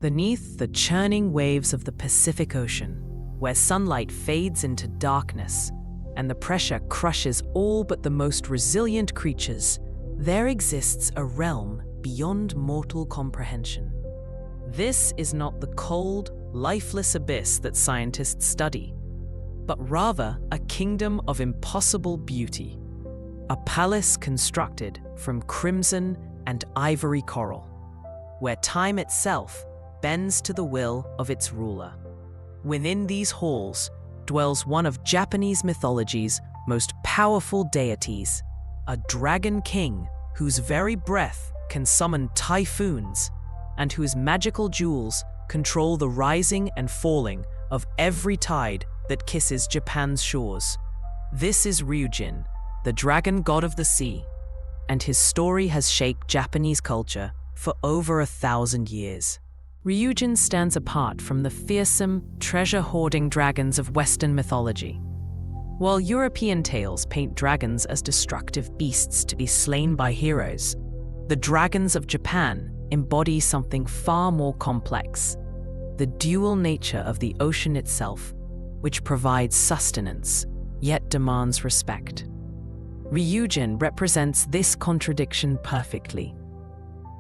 Beneath the churning waves of the Pacific Ocean, where sunlight fades into darkness and the pressure crushes all but the most resilient creatures, there exists a realm beyond mortal comprehension. This is not the cold, lifeless abyss that scientists study, but rather a kingdom of impossible beauty, a palace constructed from crimson and ivory coral, where time itself bends to the will of its ruler. Within these halls dwells one of Japanese mythology's most powerful deities, a dragon king whose very breath can summon typhoons and whose magical jewels control the rising and falling of every tide that kisses Japan's shores. This is Ryujin, the dragon god of the sea, and his story has shaped Japanese culture for over 1,000 years. Ryujin stands apart from the fearsome, treasure-hoarding dragons of Western mythology. While European tales paint dragons as destructive beasts to be slain by heroes, the dragons of Japan embody something far more complex: the dual nature of the ocean itself, which provides sustenance, yet demands respect. Ryujin represents this contradiction perfectly.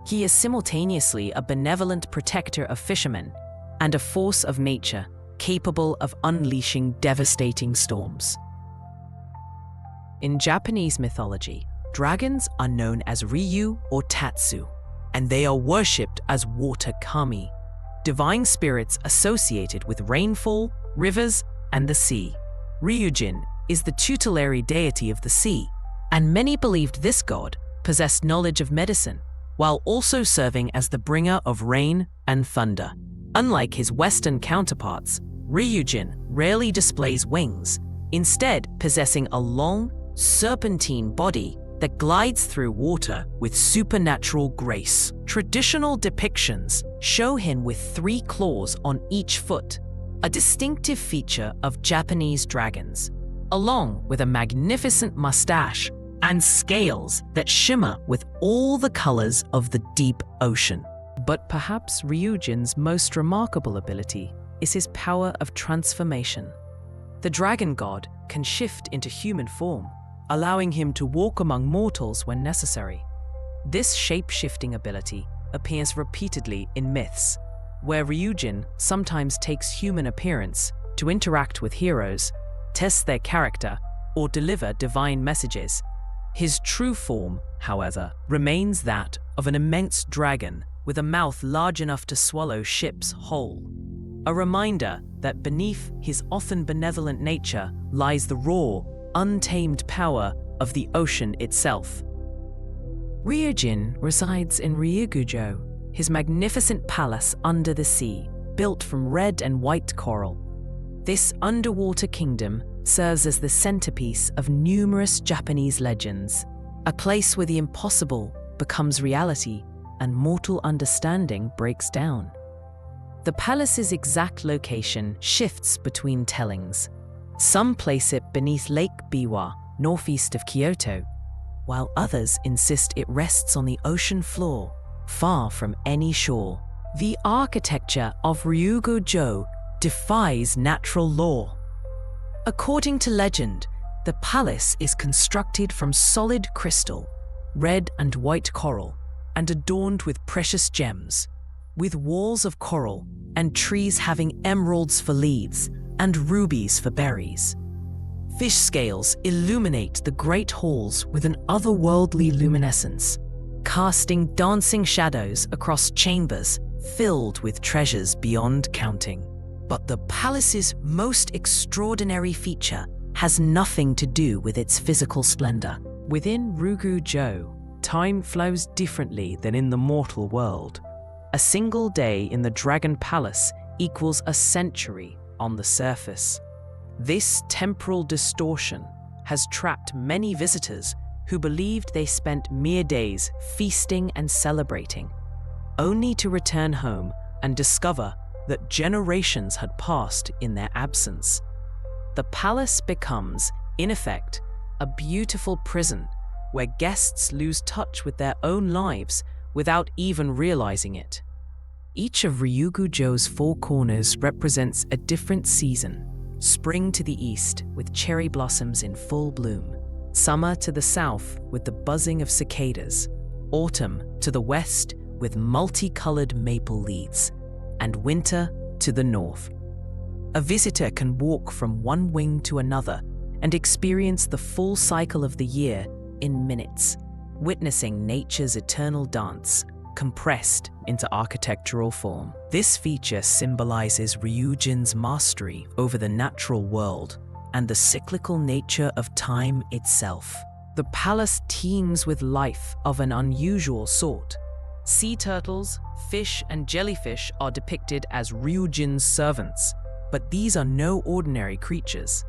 He is simultaneously a benevolent protector of fishermen and a force of nature capable of unleashing devastating storms. In Japanese mythology, dragons are known as Ryu or Tatsu, and they are worshipped as water kami, divine spirits associated with rainfall, rivers, and the sea. Ryujin is the tutelary deity of the sea, and many believed this god possessed knowledge of medicine, while also serving as the bringer of rain and thunder. Unlike his Western counterparts, Ryujin rarely displays wings, instead possessing a long, serpentine body that glides through water with supernatural grace. Traditional depictions show him with 3 claws on each foot, a distinctive feature of Japanese dragons, along with a magnificent mustache and scales that shimmer with all the colors of the deep ocean. But perhaps Ryujin's most remarkable ability is his power of transformation. The dragon god can shift into human form, allowing him to walk among mortals when necessary. This shape-shifting ability appears repeatedly in myths, where Ryujin sometimes takes human appearance to interact with heroes, test their character, or deliver divine messages. His true form, however, remains that of an immense dragon with a mouth large enough to swallow ships whole. A reminder that beneath his often benevolent nature lies the raw, untamed power of the ocean itself. Ryujin resides in Ryugu-jo, his magnificent palace under the sea, built from red and white coral. This underwater kingdom serves as the centerpiece of numerous Japanese legends, a place where the impossible becomes reality and mortal understanding breaks down. The palace's exact location shifts between tellings. Some place it beneath Lake Biwa, northeast of Kyoto, while others insist it rests on the ocean floor, far from any shore. The architecture of Ryugu-jo defies natural law. According to legend, the palace is constructed from solid crystal, red and white coral, and adorned with precious gems, with walls of coral and trees having emeralds for leaves and rubies for berries. Fish scales illuminate the great halls with an otherworldly luminescence, casting dancing shadows across chambers filled with treasures beyond counting. But the palace's most extraordinary feature has nothing to do with its physical splendor. Within Ryugu-jo, time flows differently than in the mortal world. A single day in the Dragon Palace equals a century on the surface. This temporal distortion has trapped many visitors who believed they spent mere days feasting and celebrating, only to return home and discover that generations had passed in their absence. The palace becomes, in effect, a beautiful prison where guests lose touch with their own lives without even realizing it. Each of Ryugu-jo's four corners represents a different season. Spring to the east, with cherry blossoms in full bloom. Summer to the south, with the buzzing of cicadas. Autumn to the west, with multicolored maple leaves. And winter to the north. A visitor can walk from one wing to another and experience the full cycle of the year in minutes, witnessing nature's eternal dance, compressed into architectural form. This feature symbolizes Ryujin's mastery over the natural world and the cyclical nature of time itself. The palace teems with life of an unusual sort. Sea turtles, fish, and jellyfish are depicted as Ryujin's servants, but these are no ordinary creatures.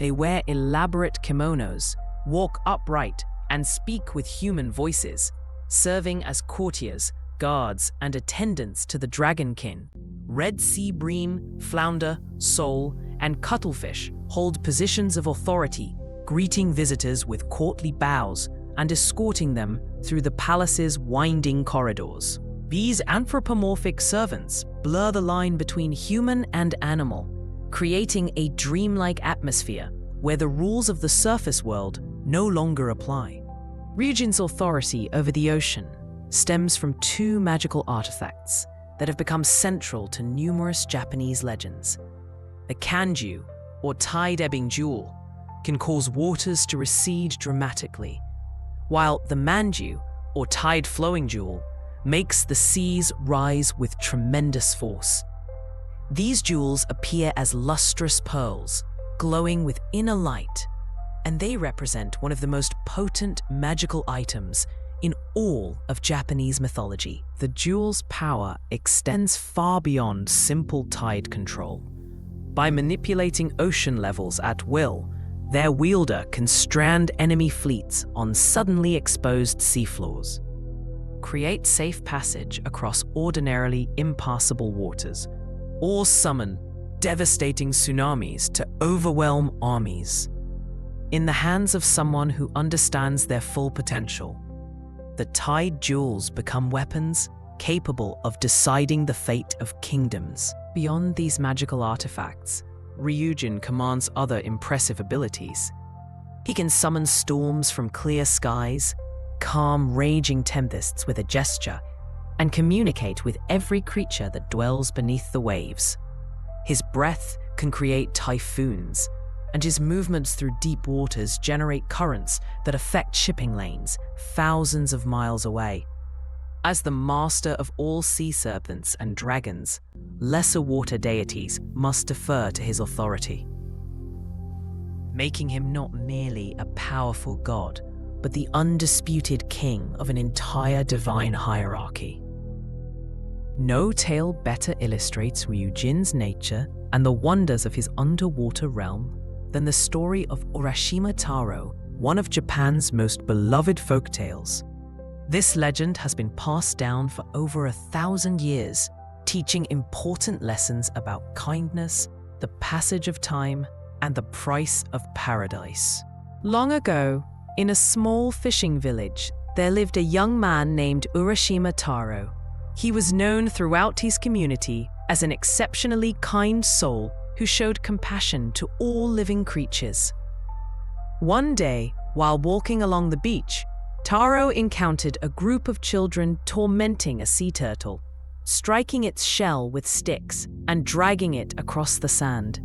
They wear elaborate kimonos, walk upright, and speak with human voices, serving as courtiers, guards, and attendants to the dragonkin. Red sea bream, flounder, sole, and cuttlefish hold positions of authority, greeting visitors with courtly bows and escorting them through the palace's winding corridors. These anthropomorphic servants blur the line between human and animal, creating a dreamlike atmosphere where the rules of the surface world no longer apply. Ryujin's authority over the ocean stems from two magical artifacts that have become central to numerous Japanese legends. The kanju, or tide-ebbing jewel, can cause waters to recede dramatically, while the manju, or tide-flowing jewel, makes the seas rise with tremendous force. These jewels appear as lustrous pearls, glowing with inner light, and they represent one of the most potent magical items in all of Japanese mythology. The jewel's power extends far beyond simple tide control. By manipulating ocean levels at will, their wielder can strand enemy fleets on suddenly exposed seafloors, create safe passage across ordinarily impassable waters, or summon devastating tsunamis to overwhelm armies. In the hands of someone who understands their full potential, the tide jewels become weapons capable of deciding the fate of kingdoms. Beyond these magical artifacts, Ryujin commands other impressive abilities. He can summon storms from clear skies, calm raging tempests with a gesture, and communicate with every creature that dwells beneath the waves. His breath can create typhoons, and his movements through deep waters generate currents that affect shipping lanes thousands of miles away. As the master of all sea serpents and dragons, lesser water deities must defer to his authority, making him not merely a powerful god, but the undisputed king of an entire divine hierarchy. No tale better illustrates Ryujin's nature and the wonders of his underwater realm than the story of Urashima Taro, one of Japan's most beloved folktales. This legend has been passed down for over 1,000 years, teaching important lessons about kindness, the passage of time, and the price of paradise. Long ago, in a small fishing village, there lived a young man named Urashima Taro. He was known throughout his community as an exceptionally kind soul who showed compassion to all living creatures. One day, while walking along the beach, Taro encountered a group of children tormenting a sea turtle, striking its shell with sticks and dragging it across the sand.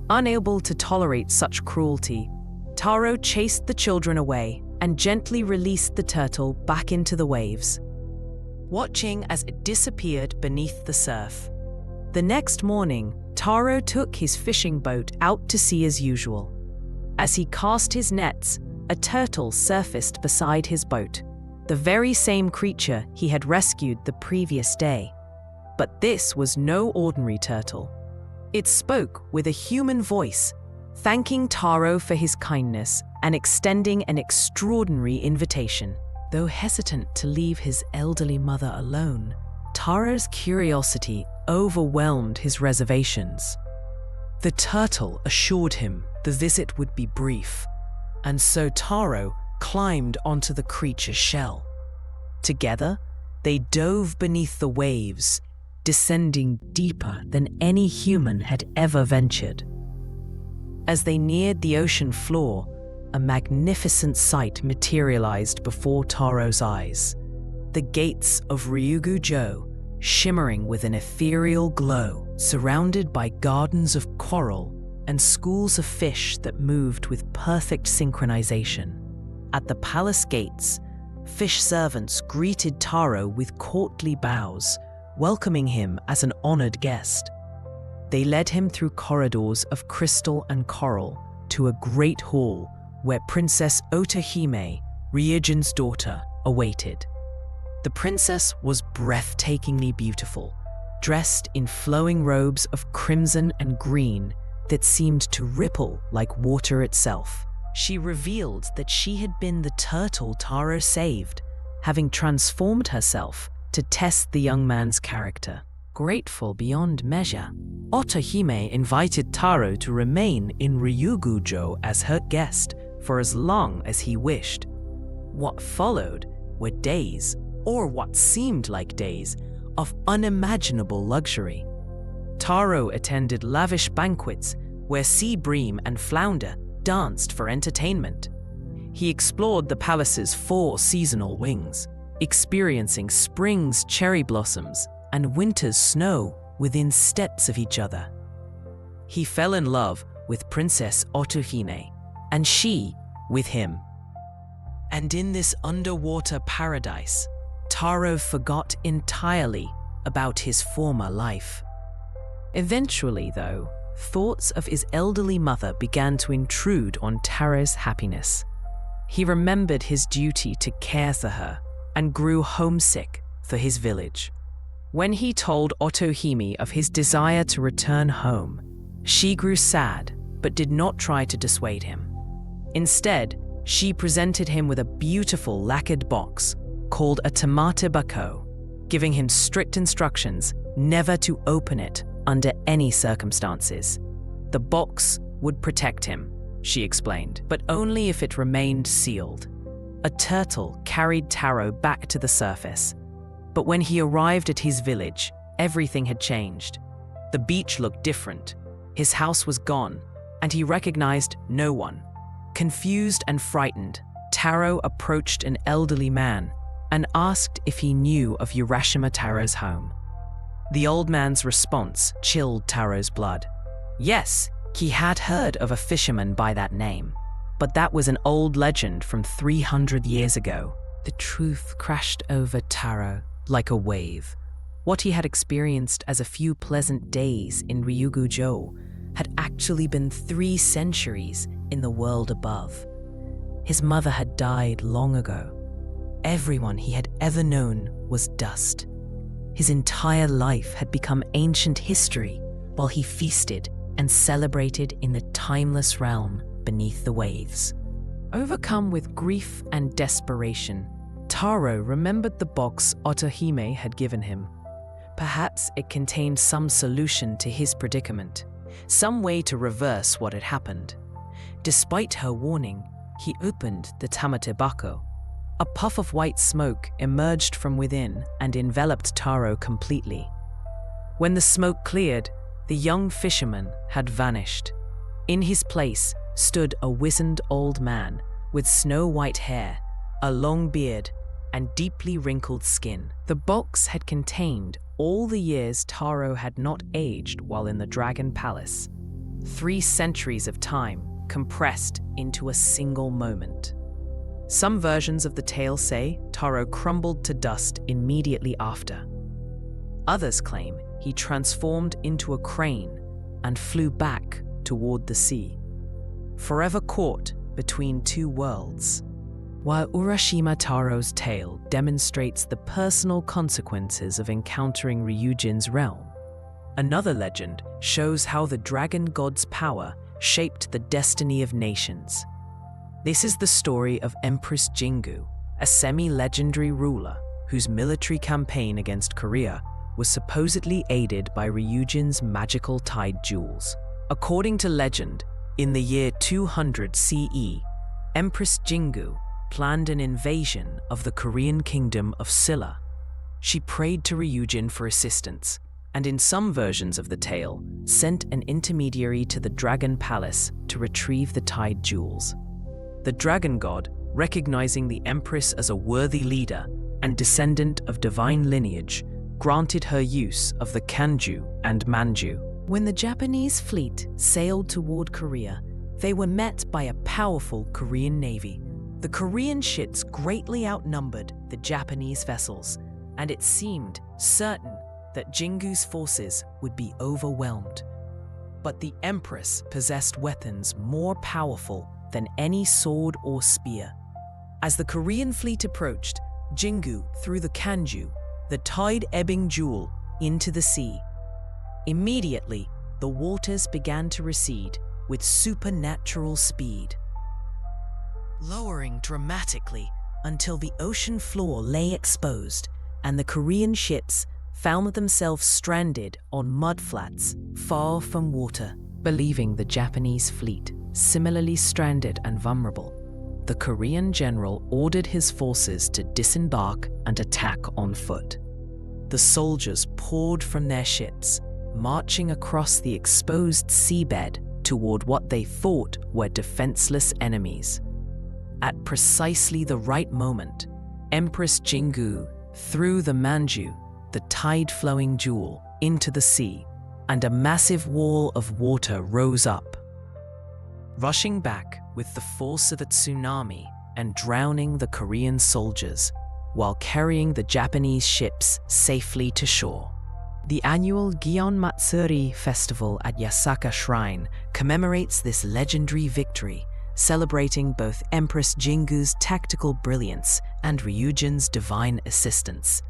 Unable to tolerate such cruelty, Taro chased the children away and gently released the turtle back into the waves, watching as it disappeared beneath the surf. The next morning, Taro took his fishing boat out to sea as usual. As he cast his nets, a turtle surfaced beside his boat, the very same creature he had rescued the previous day. But this was no ordinary turtle. It spoke with a human voice, thanking Taro for his kindness and extending an extraordinary invitation. Though hesitant to leave his elderly mother alone, Taro's curiosity overwhelmed his reservations. The turtle assured him the visit would be brief, and so Taro climbed onto the creature's shell. Together, they dove beneath the waves, descending deeper than any human had ever ventured. As they neared the ocean floor, a magnificent sight materialized before Taro's eyes. The gates of Ryugu-jo, shimmering with an ethereal glow, surrounded by gardens of coral and schools of fish that moved with perfect synchronization. At the palace gates, fish servants greeted Taro with courtly bows, welcoming him as an honored guest. They led him through corridors of crystal and coral to a great hall where Princess Otohime, Ryujin's daughter, awaited. The princess was breathtakingly beautiful, dressed in flowing robes of crimson and green that seemed to ripple like water itself. She revealed that she had been the turtle Taro saved, having transformed herself to test the young man's character. Grateful beyond measure, Otohime invited Taro to remain in Ryugu-jo as her guest for as long as he wished. What followed were days, or what seemed like days, of unimaginable luxury. Taro attended lavish banquets where sea bream and flounder danced for entertainment. He explored the palace's 4 seasonal wings, experiencing spring's cherry blossoms and winter's snow within steps of each other. He fell in love with Princess Otohime, and she with him. And in this underwater paradise, Taro forgot entirely about his former life. Eventually, though, thoughts of his elderly mother began to intrude on Taro's happiness. He remembered his duty to care for her and grew homesick for his village. When he told Otohime of his desire to return home, she grew sad but did not try to dissuade him. Instead, she presented him with a beautiful lacquered box called a tamate bako, giving him strict instructions never to open it under any circumstances. The box would protect him, she explained, but only if it remained sealed. A turtle carried Taro back to the surface, but when he arrived at his village, everything had changed. The beach looked different, his house was gone, and he recognized no one. Confused and frightened, Taro approached an elderly man and asked if he knew of Urashima Taro's home. The old man's response chilled Taro's blood. Yes, he had heard of a fisherman by that name, but that was an old legend from 300 years ago. The truth crashed over Taro like a wave. What he had experienced as a few pleasant days in Ryugu-jo had actually been 3 centuries in the world above. His mother had died long ago. Everyone he had ever known was dust. His entire life had become ancient history while he feasted and celebrated in the timeless realm beneath the waves. Overcome with grief and desperation, Taro remembered the box Otohime had given him. Perhaps it contained some solution to his predicament, some way to reverse what had happened. Despite her warning, he opened the tamate bako. A puff of white smoke emerged from within and enveloped Taro completely. When the smoke cleared, the young fisherman had vanished. In his place stood a wizened old man with snow-white hair, a long beard, and deeply wrinkled skin. The box had contained all the years Taro had not aged while in the Dragon Palace. 3 centuries of time compressed into a single moment. Some versions of the tale say Taro crumbled to dust immediately after. Others claim he transformed into a crane and flew back toward the sea, forever caught between 2 worlds. While Urashima Taro's tale demonstrates the personal consequences of encountering Ryujin's realm, another legend shows how the dragon god's power shaped the destiny of nations. This is the story of Empress Jingu, a semi-legendary ruler whose military campaign against Korea was supposedly aided by Ryujin's magical tide jewels. According to legend, in the year 200 CE, Empress Jingu planned an invasion of the Korean kingdom of Silla. She prayed to Ryujin for assistance, and in some versions of the tale, sent an intermediary to the dragon palace to retrieve the tide jewels. The dragon god, recognizing the empress as a worthy leader and descendant of divine lineage, granted her use of the kanju and manju. When the Japanese fleet sailed toward Korea, they were met by a powerful Korean navy. The Korean ships greatly outnumbered the Japanese vessels, and it seemed certain that Jingu's forces would be overwhelmed. But the empress possessed weapons more powerful than any sword or spear. As the Korean fleet approached, Jingu threw the kanju, the tide-ebbing jewel, into the sea. Immediately, the waters began to recede with supernatural speed, lowering dramatically until the ocean floor lay exposed, and the Korean ships found themselves stranded on mudflats far from water. Believing the Japanese fleet similarly stranded and vulnerable, the Korean general ordered his forces to disembark and attack on foot. The soldiers poured from their ships, marching across the exposed seabed toward what they thought were defenseless enemies. At precisely the right moment, Empress Jingu threw the manju, the tide-flowing jewel, into the sea, and a massive wall of water rose up, rushing back with the force of a tsunami and drowning the Korean soldiers while carrying the Japanese ships safely to shore. The annual Gion Matsuri festival at Yasaka Shrine commemorates this legendary victory, celebrating both Empress Jingu's tactical brilliance and Ryujin's divine assistance.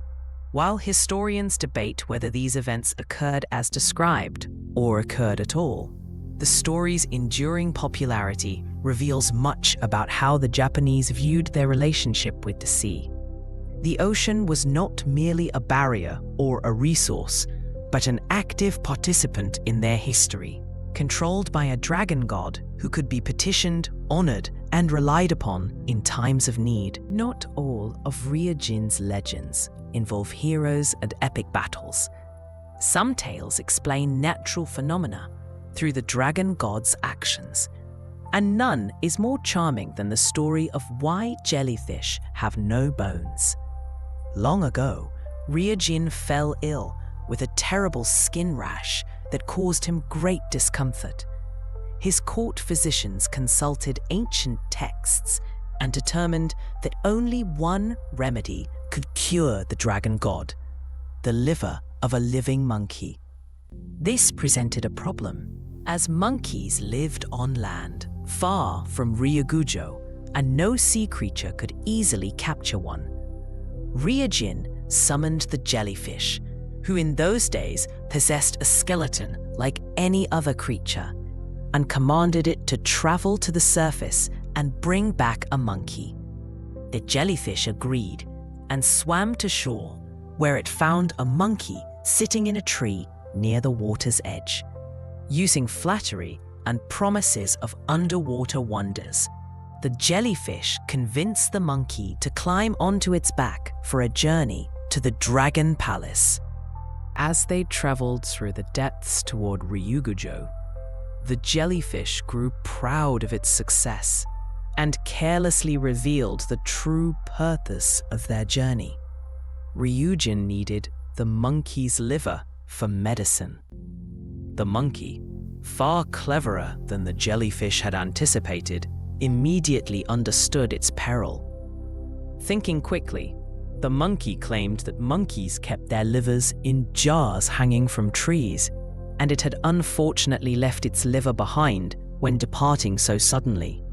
While historians debate whether these events occurred as described or occurred at all, the story's enduring popularity reveals much about how the Japanese viewed their relationship with the sea. The ocean was not merely a barrier or a resource, but an active participant in their history, controlled by a dragon god who could be petitioned, honored, and relied upon in times of need. Not all of Ryujin's legends involve heroes and epic battles. Some tales explain natural phenomena through the dragon god's actions, and none is more charming than the story of why jellyfish have no bones. Long ago, Ryujin fell ill with a terrible skin rash that caused him great discomfort. His court physicians consulted ancient texts and determined that only one remedy could cure the dragon god: the liver of a living monkey. This presented a problem, as monkeys lived on land, far from Ryugu-jo, and no sea creature could easily capture one. Ryujin summoned the jellyfish, who in those days possessed a skeleton like any other creature, and commanded it to travel to the surface and bring back a monkey. The jellyfish agreed and swam to shore, where it found a monkey sitting in a tree near the water's edge. Using flattery and promises of underwater wonders, the jellyfish convinced the monkey to climb onto its back for a journey to the Dragon Palace. As they traveled through the depths toward Ryugu-jo, the jellyfish grew proud of its success and carelessly revealed the true purpose of their journey. Ryujin needed the monkey's liver for medicine. The monkey, far cleverer than the jellyfish had anticipated, immediately understood its peril. Thinking quickly, the monkey claimed that monkeys kept their livers in jars hanging from trees, and it had unfortunately left its liver behind when departing so suddenly.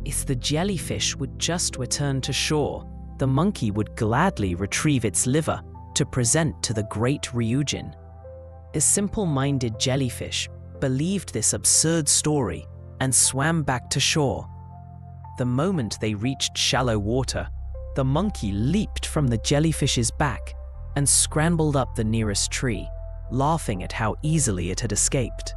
If the jellyfish would just return to shore, the monkey would gladly retrieve its liver to present to the great Ryujin. A simple-minded jellyfish believed this absurd story and swam back to shore. The moment they reached shallow water, the monkey leaped from the jellyfish's back and scrambled up the nearest tree, laughing at how easily it had escaped.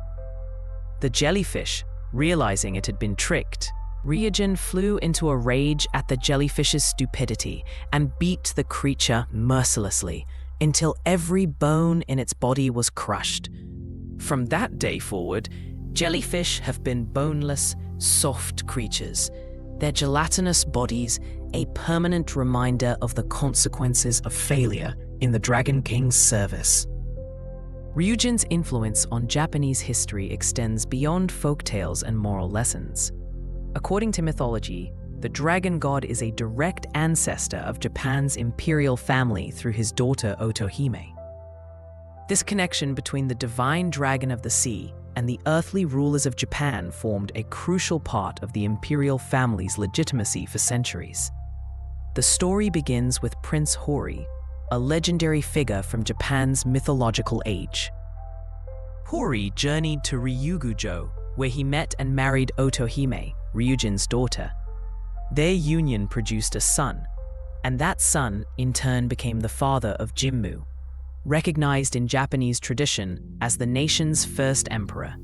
The jellyfish, realizing it had been tricked, Ryujin flew into a rage at the jellyfish's stupidity and beat the creature mercilessly, until every bone in its body was crushed. From that day forward, jellyfish have been boneless, soft creatures, their gelatinous bodies a permanent reminder of the consequences of failure in the Dragon King's service. Ryujin's influence on Japanese history extends beyond folktales and moral lessons. According to mythology, the dragon god is a direct ancestor of Japan's imperial family through his daughter Otohime. This connection between the divine dragon of the sea and the earthly rulers of Japan formed a crucial part of the imperial family's legitimacy for centuries. The story begins with Prince Hori, a legendary figure from Japan's mythological age. Hori journeyed to Ryugu-jo, where he met and married Otohime, Ryujin's daughter. Their union produced a son, and that son in turn became the father of Jinmu, recognized in Japanese tradition as the nation's first emperor.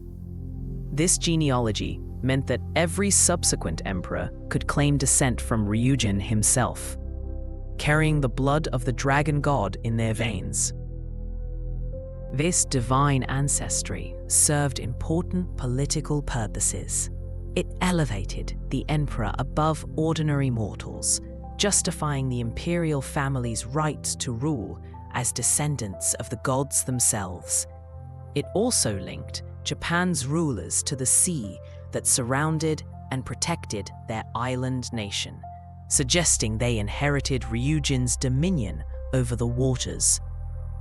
This genealogy meant that every subsequent emperor could claim descent from Ryujin himself, carrying the blood of the dragon god in their veins. This divine ancestry served important political purposes. It elevated the emperor above ordinary mortals, justifying the imperial family's right to rule as descendants of the gods themselves. It also linked Japan's rulers to the sea that surrounded and protected their island nation, suggesting they inherited Ryujin's dominion over the waters.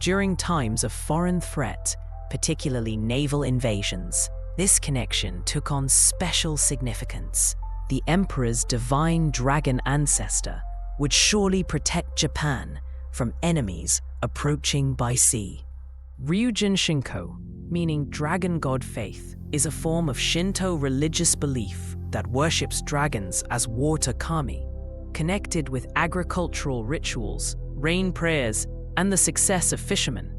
During times of foreign threat, particularly naval invasions, this connection took on special significance. The emperor's divine dragon ancestor would surely protect Japan from enemies approaching by sea. Ryujin Shinto, meaning dragon god faith, is a form of Shinto religious belief that worships dragons as water kami, connected with agricultural rituals, rain prayers, and the success of fishermen.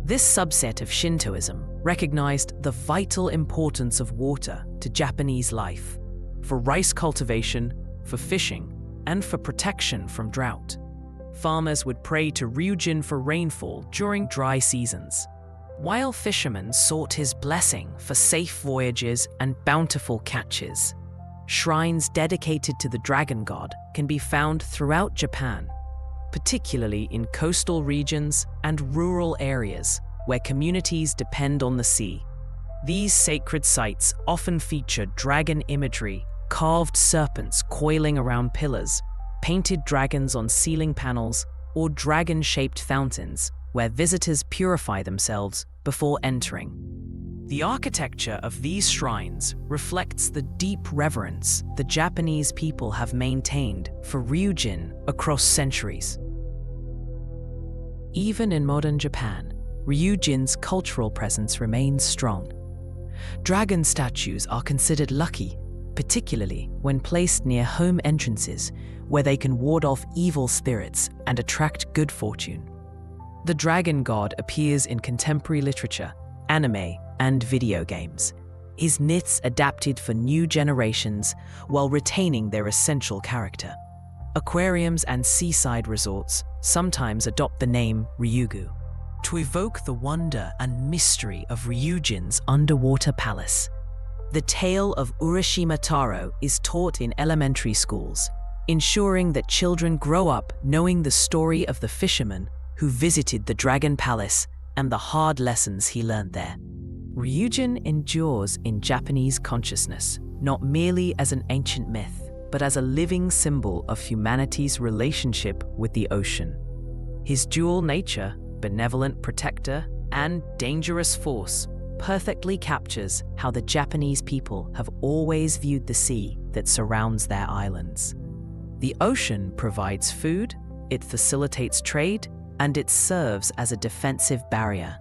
This subset of Shintoism recognized the vital importance of water to Japanese life, for rice cultivation, for fishing, and for protection from drought. Farmers would pray to Ryujin for rainfall during dry seasons, while fishermen sought his blessing for safe voyages and bountiful catches. Shrines dedicated to the dragon god can be found throughout Japan, particularly in coastal regions and rural areas where communities depend on the sea. These sacred sites often feature dragon imagery, carved serpents coiling around pillars, painted dragons on ceiling panels, or dragon-shaped fountains where visitors purify themselves before entering. The architecture of these shrines reflects the deep reverence the Japanese people have maintained for Ryujin across centuries. Even in modern Japan, Ryujin's cultural presence remains strong. Dragon statues are considered lucky, particularly when placed near home entrances, where they can ward off evil spirits and attract good fortune. The dragon god appears in contemporary literature, anime, and video games. His myths adapted for new generations while retaining their essential character. Aquariums and seaside resorts sometimes adopt the name Ryugu to evoke the wonder and mystery of Ryujin's underwater palace. The tale of Urashima Taro is taught in elementary schools, ensuring that children grow up knowing the story of the fisherman who visited the Dragon Palace and the hard lessons he learned there. Ryujin endures in Japanese consciousness, not merely as an ancient myth, but as a living symbol of humanity's relationship with the ocean. His dual nature, benevolent protector and dangerous force, perfectly captures how the Japanese people have always viewed the sea that surrounds their islands. The ocean provides food, it facilitates trade, and it serves as a defensive barrier.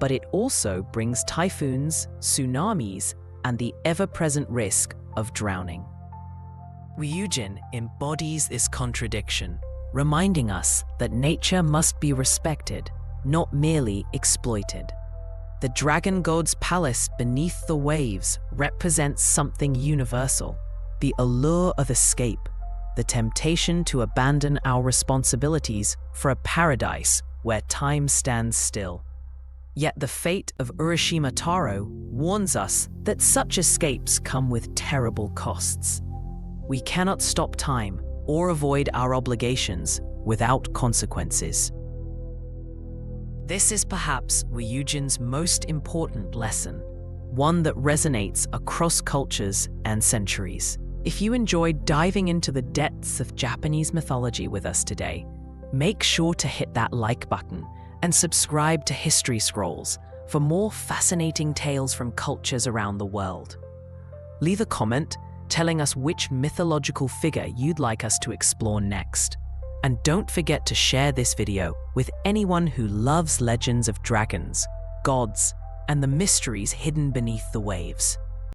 But it also brings typhoons, tsunamis, and the ever-present risk of drowning. Ryujin embodies this contradiction, reminding us that nature must be respected, not merely exploited. The dragon god's palace beneath the waves represents something universal: the allure of escape, the temptation to abandon our responsibilities for a paradise where time stands still. Yet the fate of Urashima Taro warns us that such escapes come with terrible costs. We cannot stop time or avoid our obligations without consequences. This is perhaps Ryujin's most important lesson, one that resonates across cultures and centuries. If you enjoyed diving into the depths of Japanese mythology with us today, make sure to hit that like button and subscribe to History Scrolls for more fascinating tales from cultures around the world. Leave a comment telling us which mythological figure you'd like us to explore next. And don't forget to share this video with anyone who loves legends of dragons, gods, and the mysteries hidden beneath the waves.